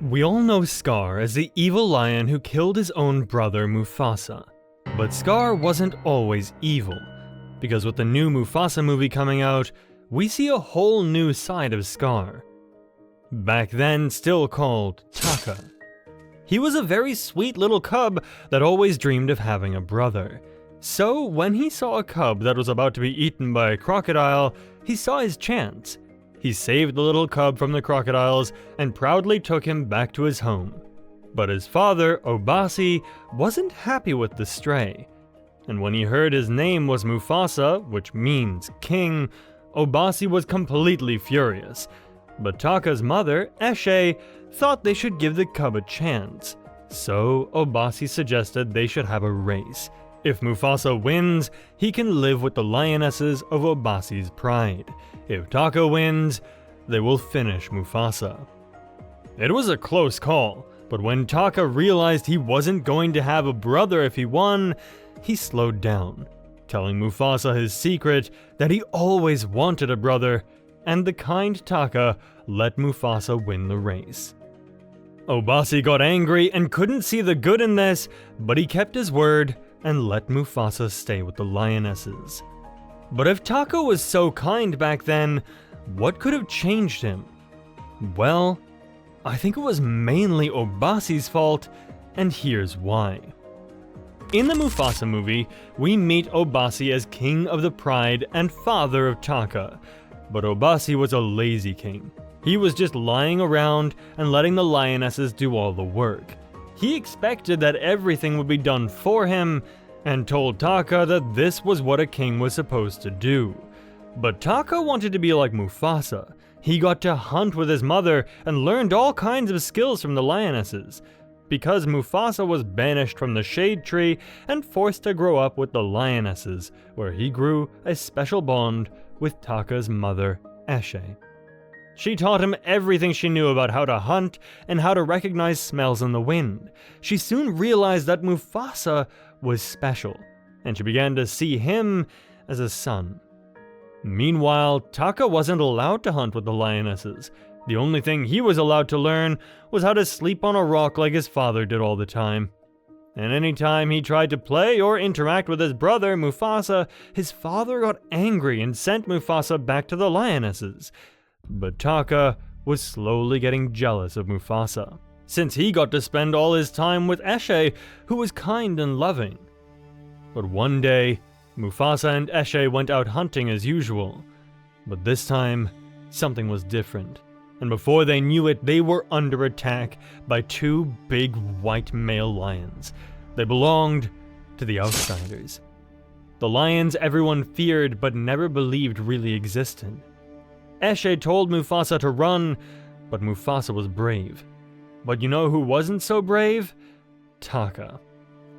We all know Scar as the evil lion who killed his own brother Mufasa. But Scar wasn't always evil, because with the new Mufasa movie coming out, we see a whole new side of Scar. Back then still called Taka. He was a very sweet little cub that always dreamed of having a brother. So when he saw a cub that was about to be eaten by a crocodile, he saw his chance. He saved the little cub from the crocodiles and proudly took him back to his home. But his father, Obasi, wasn't happy with the stray. And when he heard his name was Mufasa, which means king, Obasi was completely furious. But Taka's mother, Eshe, thought they should give the cub a chance. So Obasi suggested they should have a race. If Mufasa wins, he can live with the lionesses of Obasi's pride. If Taka wins, they will finish Mufasa. It was a close call, but when Taka realized he wasn't going to have a brother if he won, he slowed down, telling Mufasa his secret that he always wanted a brother, and the kind Taka let Mufasa win the race. Obasi got angry and couldn't see the good in this, but he kept his word and let Mufasa stay with the lionesses. But if Taka was so kind back then, what could have changed him? Well, I think it was mainly Obasi's fault, and here's why. In the Mufasa movie, we meet Obasi as king of the pride and father of Taka, but Obasi was a lazy king. He was just lying around and letting the lionesses do all the work. He expected that everything would be done for him, and told Taka that this was what a king was supposed to do. But Taka wanted to be like Mufasa. He got to hunt with his mother and learned all kinds of skills from the lionesses. Because Mufasa was banished from the shade tree and forced to grow up with the lionesses, where he grew a special bond with Taka's mother, Eshe. She taught him everything she knew about how to hunt and how to recognize smells in the wind. She soon realized that Mufasa was special, and she began to see him as a son. Meanwhile, Taka wasn't allowed to hunt with the lionesses. The only thing he was allowed to learn was how to sleep on a rock like his father did all the time. And anytime he tried to play or interact with his brother, Mufasa, his father got angry and sent Mufasa back to the lionesses. But Taka was slowly getting jealous of Mufasa, since he got to spend all his time with Eshe, who was kind and loving. But one day, Mufasa and Eshe went out hunting as usual. But this time, something was different. And before they knew it, they were under attack by two big white male lions. They belonged to the outsiders. The lions everyone feared but never believed really existed. Eshe told Mufasa to run, but Mufasa was brave. But you know who wasn't so brave? Taka.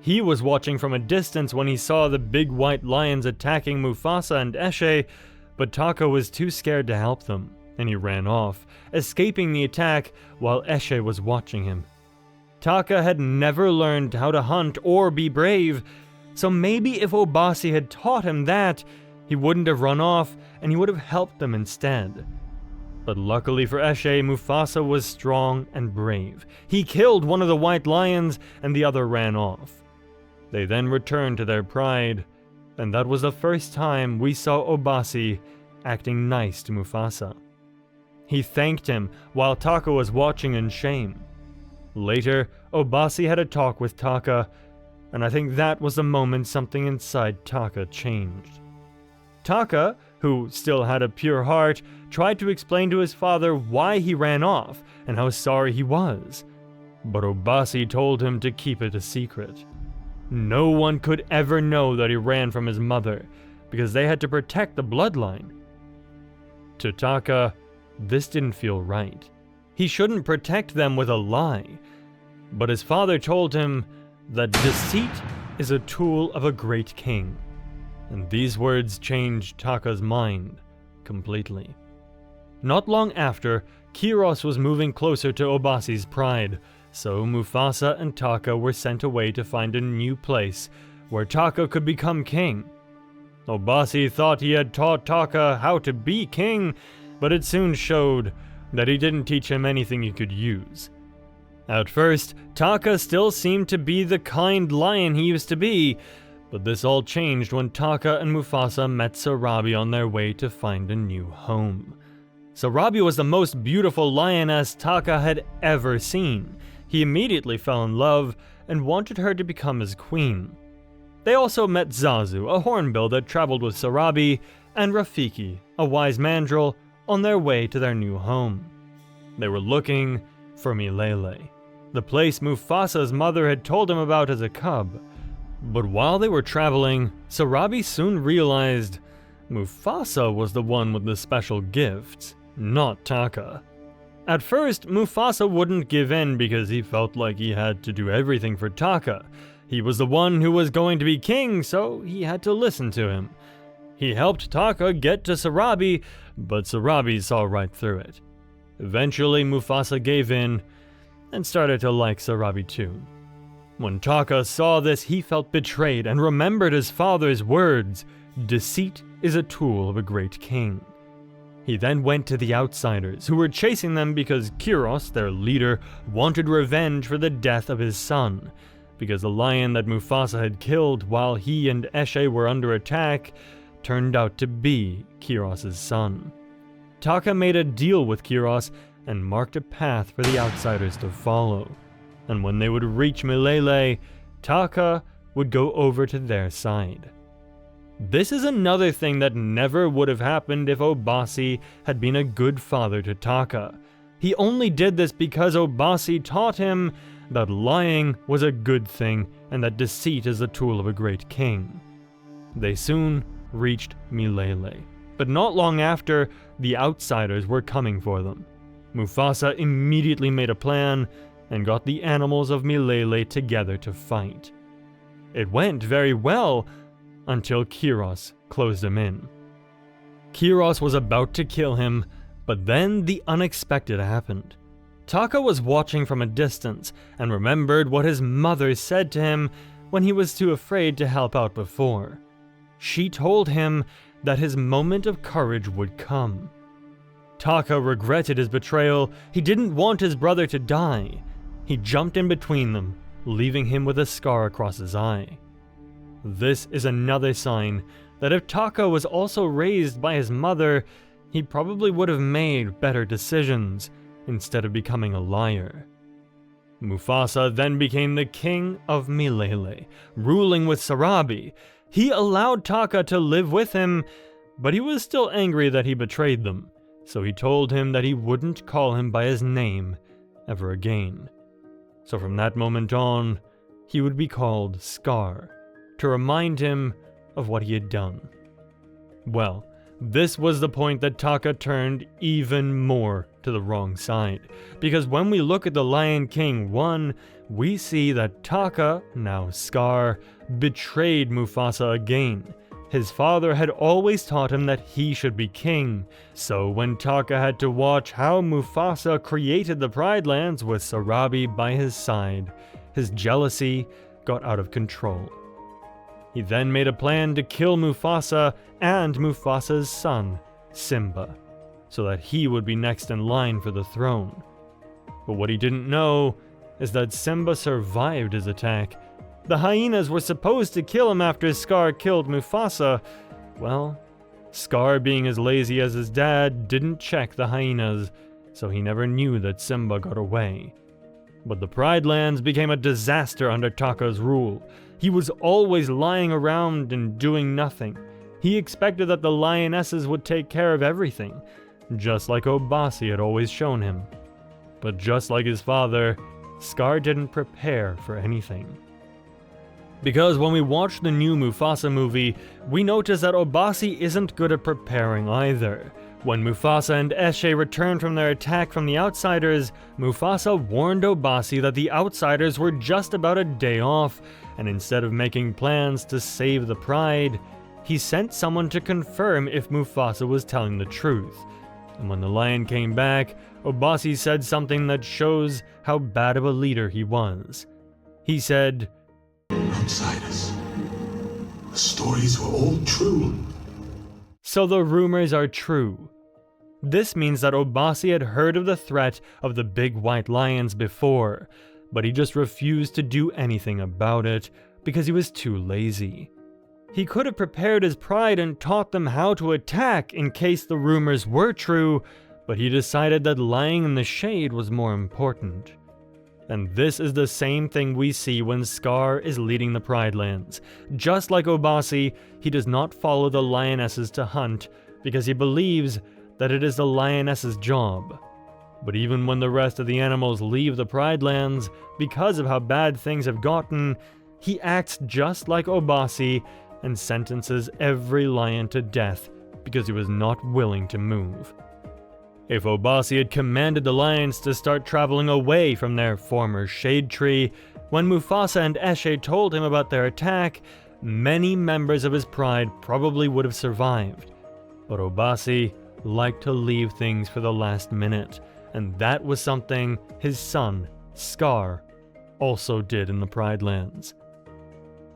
He was watching from a distance when he saw the big white lions attacking Mufasa and Eshe, but Taka was too scared to help them, and he ran off, escaping the attack while Eshe was watching him. Taka had never learned how to hunt or be brave, so maybe if Obasi had taught him that, he wouldn't have run off, and he would have helped them instead. But luckily for Eshe, Mufasa was strong and brave. He killed one of the white lions, and the other ran off. They then returned to their pride, and that was the first time we saw Obasi acting nice to Mufasa. He thanked him while Taka was watching in shame. Later, Obasi had a talk with Taka, and I think that was the moment something inside Taka changed. Taka, who still had a pure heart, tried to explain to his father why he ran off and how sorry he was. But Obasi told him to keep it a secret. No one could ever know that he ran from his mother, because they had to protect the bloodline. To Taka, this didn't feel right. He shouldn't protect them with a lie. But his father told him that deceit is a tool of a great king. And these words changed Taka's mind completely. Not long after, Kiros was moving closer to Obasi's pride, so Mufasa and Taka were sent away to find a new place where Taka could become king. Obasi thought he had taught Taka how to be king, but it soon showed that he didn't teach him anything he could use. At first, Taka still seemed to be the kind lion he used to be, but this all changed when Taka and Mufasa met Sarabi on their way to find a new home. Sarabi was the most beautiful lioness Taka had ever seen. He immediately fell in love and wanted her to become his queen. They also met Zazu, a hornbill that traveled with Sarabi, and Rafiki, a wise mandrill, on their way to their new home. They were looking for Milele, the place Mufasa's mother had told him about as a cub. But while they were traveling, Sarabi soon realized Mufasa was the one with the special gifts, not Taka. At first, Mufasa wouldn't give in because he felt like he had to do everything for Taka. He was the one who was going to be king, so he had to listen to him. He helped Taka get to Sarabi, but Sarabi saw right through it. Eventually, Mufasa gave in and started to like Sarabi too. When Taka saw this, he felt betrayed and remembered his father's words, "Deceit is a tool of a great king." He then went to the outsiders, who were chasing them because Kiros, their leader, wanted revenge for the death of his son, because the lion that Mufasa had killed while he and Eshe were under attack turned out to be Kiros' son. Taka made a deal with Kiros and marked a path for the outsiders to follow. And when they would reach Milele, Taka would go over to their side. This is another thing that never would have happened if Obasi had been a good father to Taka. He only did this because Obasi taught him that lying was a good thing and that deceit is the tool of a great king. They soon reached Milele, but not long after, the outsiders were coming for them. Mufasa immediately made a plan and got the animals of Milele together to fight. It went very well until Kiros closed him in. Kiros was about to kill him, but then the unexpected happened. Taka was watching from a distance and remembered what his mother said to him when he was too afraid to help out before. She told him that his moment of courage would come. Taka regretted his betrayal. He didn't want his brother to die. He jumped in between them, leaving him with a scar across his eye. This is another sign that if Taka was also raised by his mother, he probably would have made better decisions instead of becoming a liar. Mufasa then became the king of Milele, ruling with Sarabi. He allowed Taka to live with him, but he was still angry that he betrayed them, so he told him that he wouldn't call him by his name ever again. So from that moment on, he would be called Scar, to remind him of what he had done. Well, this was the point that Taka turned even more to the wrong side, because when we look at the Lion King 1, we see that Taka, now Scar, betrayed Mufasa again. His father had always taught him that he should be king, so when Taka had to watch how Mufasa created the Pride Lands with Sarabi by his side, his jealousy got out of control. He then made a plan to kill Mufasa and Mufasa's son, Simba, so that he would be next in line for the throne. But what he didn't know is that Simba survived his attack. The hyenas were supposed to kill him after Scar killed Mufasa. Well, Scar, being as lazy as his dad, didn't check the hyenas, so he never knew that Simba got away. But the Pride Lands became a disaster under Taka's rule. He was always lying around and doing nothing. He expected that the lionesses would take care of everything, just like Obasi had always shown him. But just like his father, Scar didn't prepare for anything. Because when we watch the new Mufasa movie, we notice that Obasi isn't good at preparing either. When Mufasa and Eshe returned from their attack from the outsiders, Mufasa warned Obasi that the outsiders were just about a day off, and instead of making plans to save the pride, he sent someone to confirm if Mufasa was telling the truth. And when the lion came back, Obasi said something that shows how bad of a leader he was. He said, "Outsiders, the stories were all true." So the rumors are true. This means that Obasi had heard of the threat of the big white lions before, but he just refused to do anything about it because he was too lazy. He could have prepared his pride and taught them how to attack in case the rumors were true, but he decided that lying in the shade was more important. And this is the same thing we see when Scar is leading the Pride Lands. Just like Obasi, he does not follow the lionesses to hunt because he believes that it is the lioness's job. But even when the rest of the animals leave the Pride Lands, because of how bad things have gotten, he acts just like Obasi and sentences every lion to death because he was not willing to move. If Obasi had commanded the lions to start traveling away from their former shade tree, when Mufasa and Eshe told him about their attack, many members of his pride probably would have survived. But Obasi liked to leave things for the last minute, and that was something his son, Scar, also did in the Pride Lands.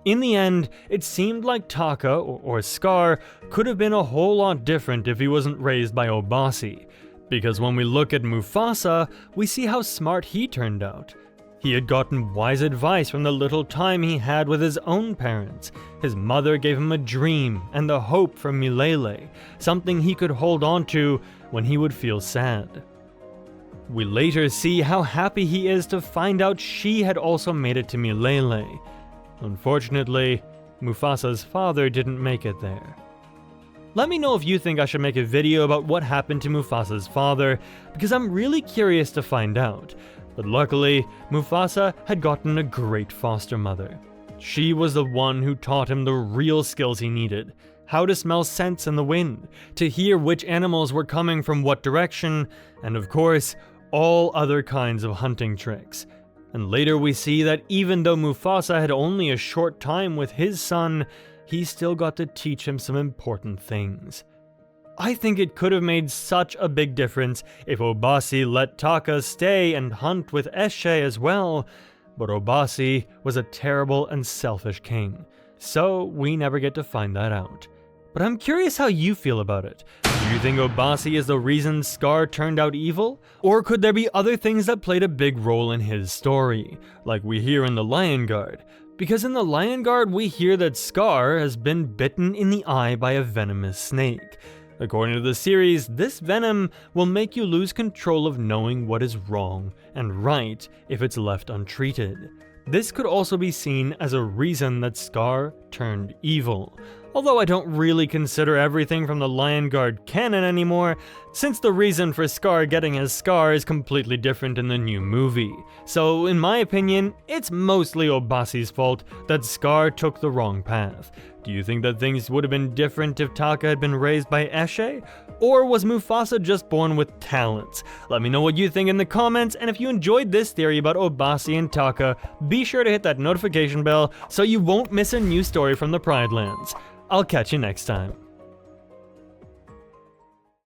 In the end, it seemed like Taka, or Scar, could have been a whole lot different if he wasn't raised by Obasi, because when we look at Mufasa, we see how smart he turned out. He had gotten wise advice from the little time he had with his own parents. His mother gave him a dream and the hope from Milele, something he could hold on to when he would feel sad. We later see how happy he is to find out she had also made it to Milele. Unfortunately, Mufasa's father didn't make it there. Let me know if you think I should make a video about what happened to Mufasa's father, because I'm really curious to find out. But luckily, Mufasa had gotten a great foster mother. She was the one who taught him the real skills he needed: how to smell scents in the wind, to hear which animals were coming from what direction, and of course, all other kinds of hunting tricks. And later we see that even though Mufasa had only a short time with his son, he still got to teach him some important things. I think it could have made such a big difference if Obasi let Taka stay and hunt with Eshe as well, but Obasi was a terrible and selfish king, so we never get to find that out. But I'm curious how you feel about it. Do you think Obasi is the reason Scar turned out evil? Or could there be other things that played a big role in his story, like we hear in The Lion Guard? Because in The Lion Guard we hear that Scar has been bitten in the eye by a venomous snake. According to the series, this venom will make you lose control of knowing what is wrong and right if it's left untreated. This could also be seen as a reason that Scar turned evil. Although I don't really consider everything from the Lion Guard canon anymore, since the reason for Scar getting his scar is completely different in the new movie. So in my opinion, it's mostly Obasi's fault that Scar took the wrong path. Do you think that things would have been different if Taka had been raised by Eshe? Or was Mufasa just born with talents? Let me know what you think in the comments, and if you enjoyed this theory about Obasi and Taka, be sure to hit that notification bell so you won't miss a new story from the Pride Lands. I'll catch you next time.